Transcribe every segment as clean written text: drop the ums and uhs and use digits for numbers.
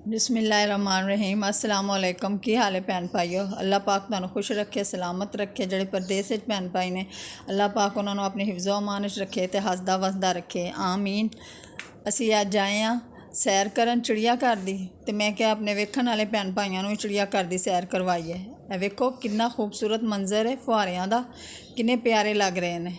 बिस्मिल्लाहिर्रहमानिर्रहीम अस्सलाम वालेकुम। की हाल है भैन भाईओ। अल्लाह पाक तुहानू खुश रखे, सलामत रखे। जिहड़े परदेस विच भैन भाई ने, अल्लाह पाक उन्होंने अपनी हिफ्ज़ो अमान च रखे तो हसदा वसदा रखे, आमीन। असी अज आए हाँ सैर करन चिड़िया घर दी, ते मैं क्या अपने वेखण वाले भैन भाइयों नूं चिड़िया घर दी सैर करवाई है। वेखो कितना खूबसूरत मंजर है फुहारियां दा, किन्ने प्यारे लग रहे हैं।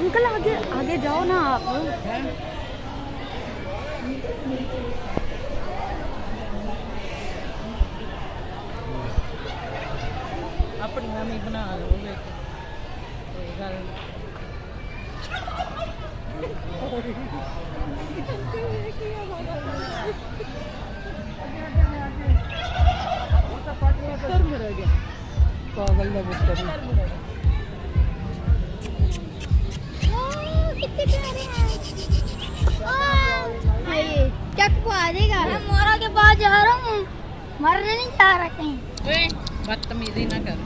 अंकल आगे आगे जाओ ना आप। अपनी मम्मी बना लो कोई गल पागल ना पुत्र कितने प्यारे हैं। क्या आ जाएगा? मैं मोरा के पास जा रहा हूँ, मरने नहीं जा रहा कहीं। बदतमीजी ना कर।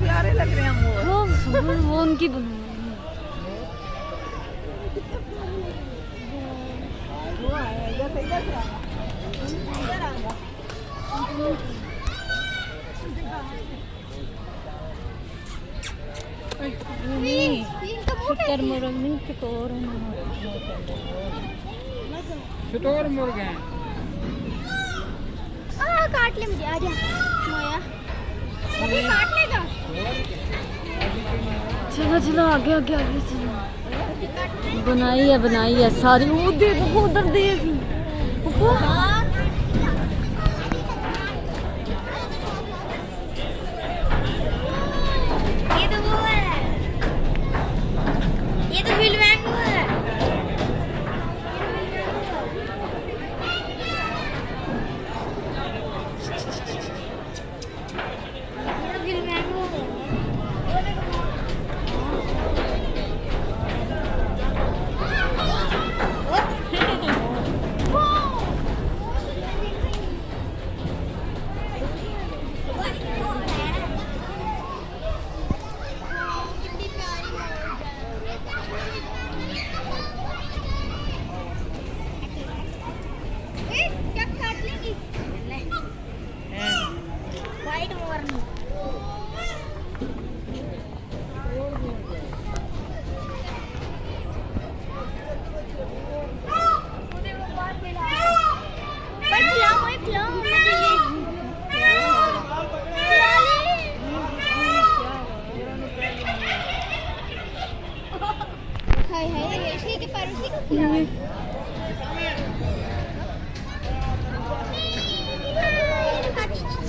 प्यारे लग रहे हैं वो उनकी चटोर मुर्गे काट ले मुझे। आजा मोया, अभी काट लेगा। चलो चलो आगे आगे आगे चलो। बनाई है सारी। वो देखो उधर देख। ये तो वो है, ये तो विलवैंग है।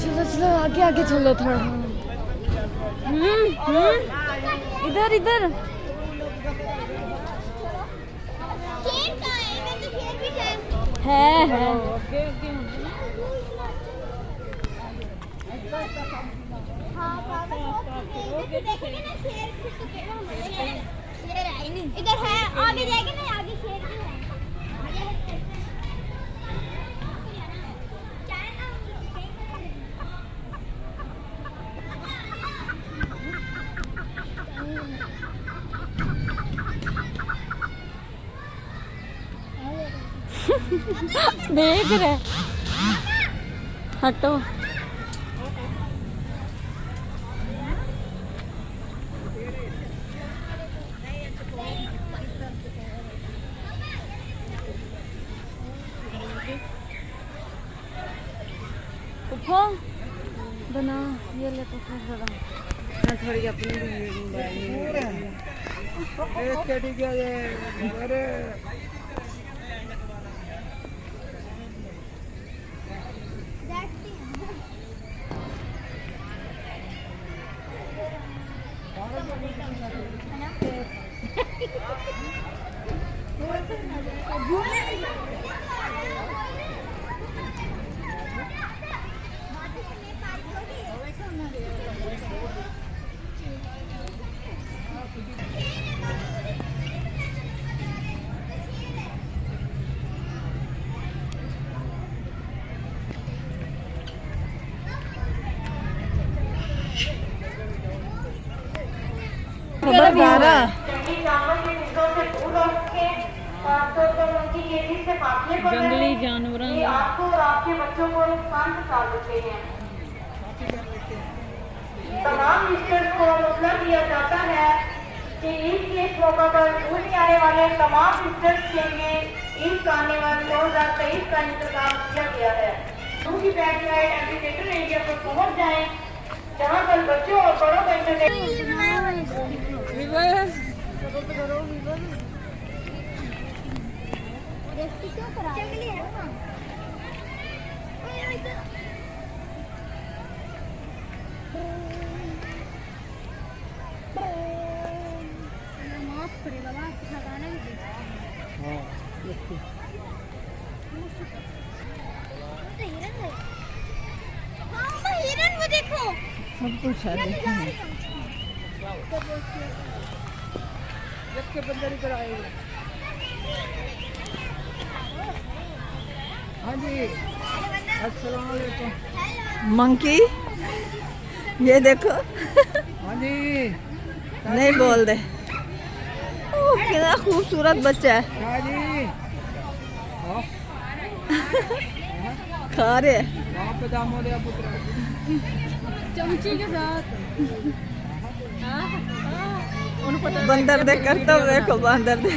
चलो चलो आगे आगे चलो थोड़ा। इधर इधर है। इधर है, आगे जाएंगे ना, आगे शेर भी है। देख रहे, हटो। उठो। बना ये ले तो फिर जरा मैं थोड़ी अपनी जंगली जानवर आपको और आपके बच्चों को नुकसान पहुंचा सकते हैं। तमाम विजिटर्स को मुतला किया जाता है कि ईद के इस मौका पर दूर से आने वाले तमाम विजिटर्स के लिए ईद कार्निवल 2023 का इंतजाम किया गया है। दूसरी बैक साइड एम्फीथिएटर एरिया पर पहुंच जाएं, जहां पर बच्चों और बड़ों का सब कुछ है देखने हाँ जी, अस्सलाम वालेकुम। मंकी ये देखो हाँ जी, नहीं बोल दे। ओ, कितना खूबसूरत बच्चा है। हाँ जी, खा रहे वहाँ पे दाम हो रहा पुत्र। चमची के साथ बंदर दे करते हुए को बंदर दे।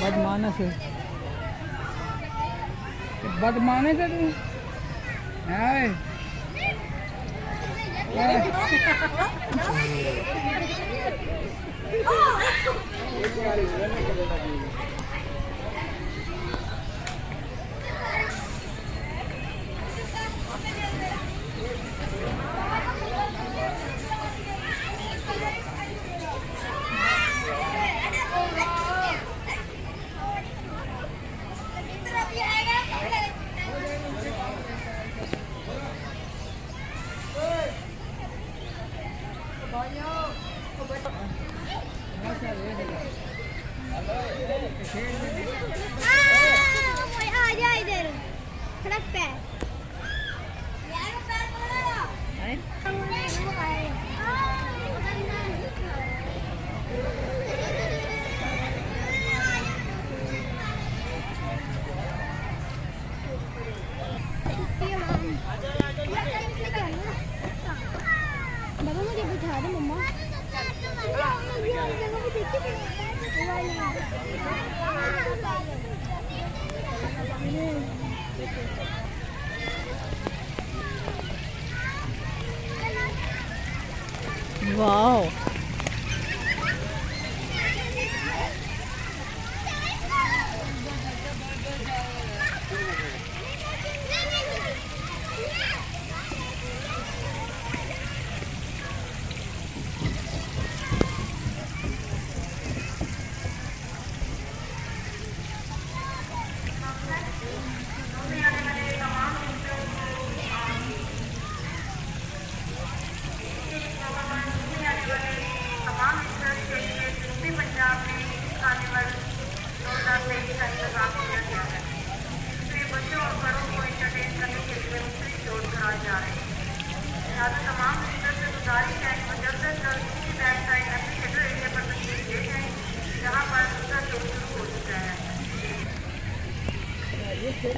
बदमानस है, बदमानस है तू। हाय बाबा मुझे बिठा दे मम्मा। वाओ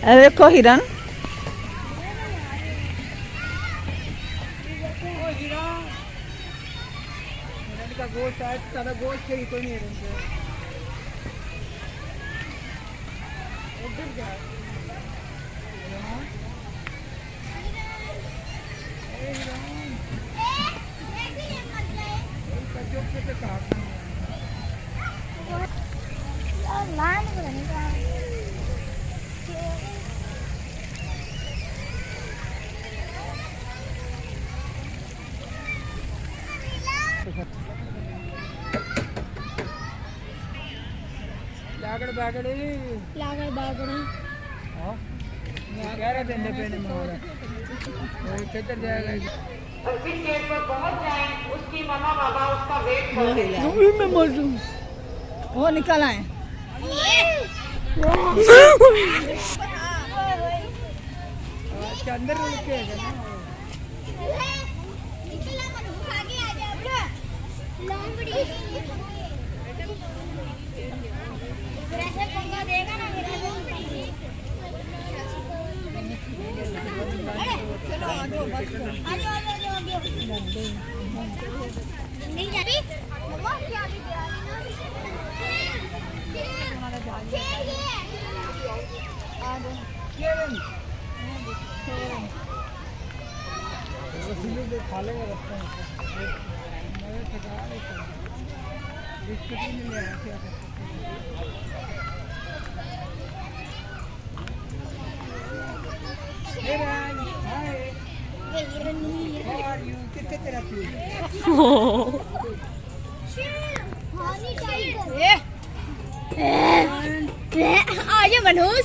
देखो हिरन का गोश्त है, सारा गोश्त है, कोई नहीं है। लागड़ बागड़ी लागड़ बागड़ा हाँ कह रहे थे इंडिपेंडेंट में हो रहा है किधर जाएगा और जिस गेट पर पहुंच जाए उसकी मम्मा पापा उसका वेट कर रहे हैं। मैं मर दूँ वो निकल आए। अच्छा अंदर उड़ के है ना खा लेंगे रास्ते में बिस्कुट भी नहीं ले आया क्या Hey Ryan, hi. How are you? कितने तेरा आजा मनोज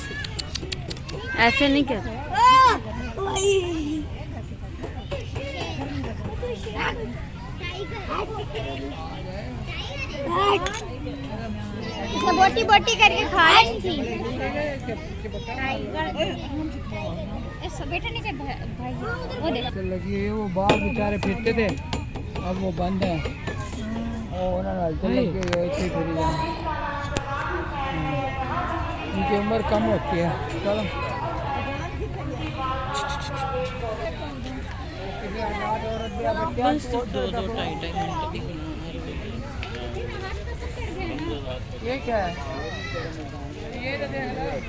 ऐसे नहीं कहते बोटी बोटी करके खाए थी बेटा नहीं कर भाई वो देख लगी वो बाल बेचारे फिरते थे अब वो बंद है और उन्होंने हलचल लगी है ऐसे ही फिरी जाए उनकी उम्र कम होती है चलो ये क्या है ये तो देख रहा है